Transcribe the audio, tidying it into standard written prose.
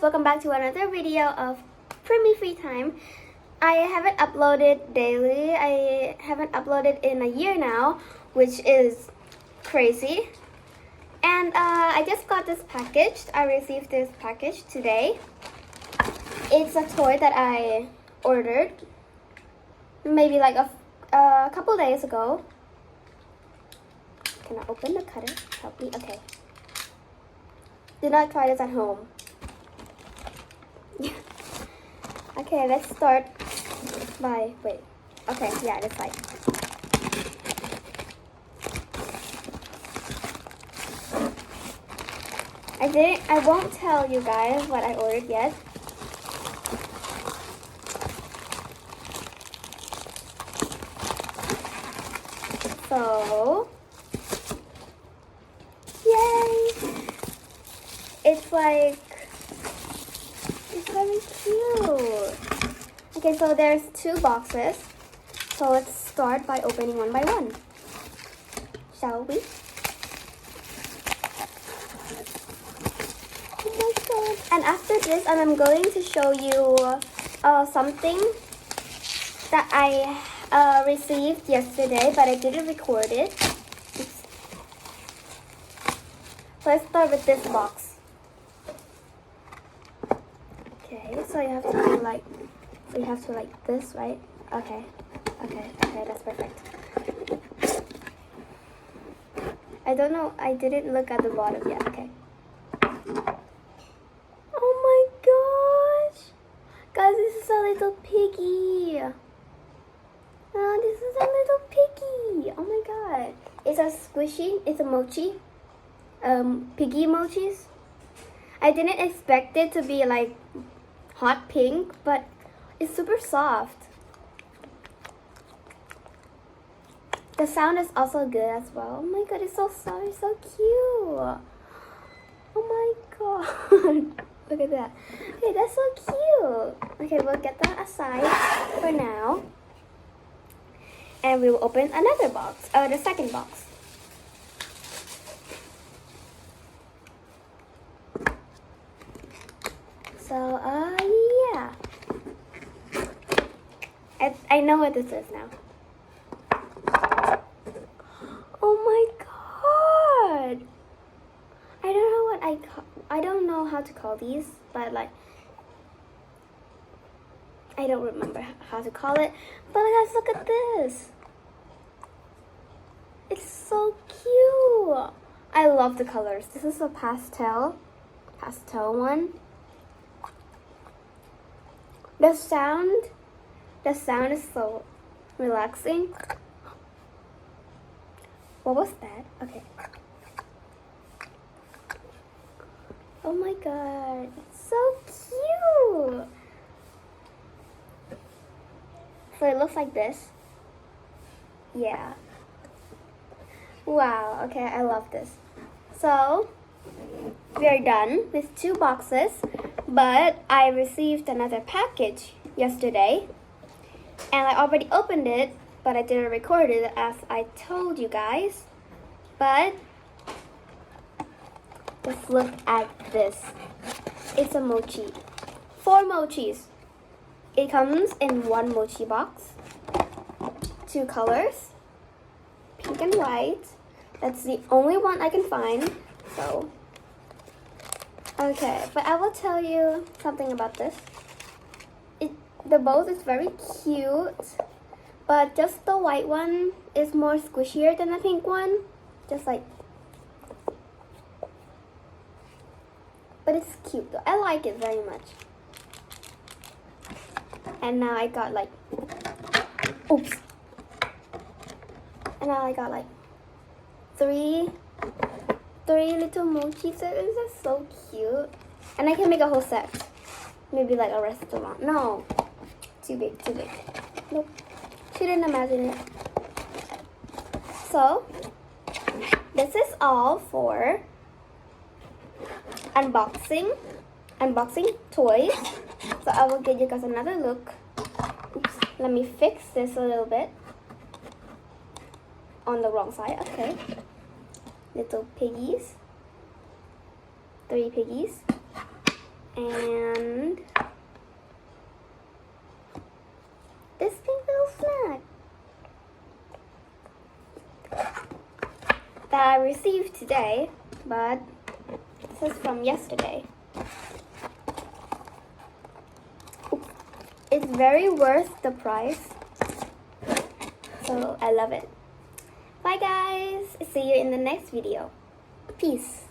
welcome back to another video of Primmy Free Time. I haven't uploaded daily. I haven't uploaded in a year now, which is crazy. And I just got this package. I received this package today. It's a toy that I ordered maybe like a couple days ago. Can I open the cutter? Help me. Okay. Do not try this at home. Okay, let's start by wait. Okay, yeah, this side. I won't tell you guys what I ordered yet. So, yay! It's very cute. Okay, so there's two boxes. So let's start by opening one by one. Shall we? Oh my god. And after this, I'm going to show you something that I received yesterday, but I didn't record it. Oops. So let's start with this box. Okay, so you have to do like, this, right? Okay, that's perfect. I don't know, I didn't look at the bottom yet, okay. Oh my gosh! Guys, this is a little piggy. Oh, this is a little piggy. Oh my god. It's a squishy, it's a mochi. Piggy mochis. I didn't expect it to be like hot pink, but it's super soft. The sound is also good as well. Oh my god, it's so soft, it's so cute. Oh my god. Look at that. Okay, that's so cute. Okay, we'll get that aside for now. And we will open another box, the second box. So, yeah. I know what this is now. Oh my god! I don't know how to call these, but like, I don't remember how to call it. But guys, look at this. It's so cute. I love the colors. This is a pastel one. The sound is so relaxing. What was that? Okay. Oh my god, it's so cute. So it looks like this. Yeah. Wow, okay, I love this. So, we are done with two boxes, but I received another package yesterday, and I already opened it, but I didn't record it as I told you guys. But just look at this. It's a mochi. 4 mochis. It comes in one mochi box. 2 colors. Pink and white. That's the only one I can find. So, okay, but I will tell you something about this. The both is very cute, but just the white one is more squishier than the pink one. Just like, but it's cute though. I like it very much. And now I got like, oops. And now I got like 3 little mochis. It's just so cute. And I can make a whole set. Maybe like a restaurant. No. Too big. Nope. She didn't imagine it. So, this is all for unboxing toys. So I will give you guys another look. Oops. Let me fix this a little bit. On the wrong side. Okay. Little piggies. 3 piggies. and this pink little snack that I received today, but this is from yesterday. It's very worth the price, so I love it. Bye guys, see you in the next video. Peace.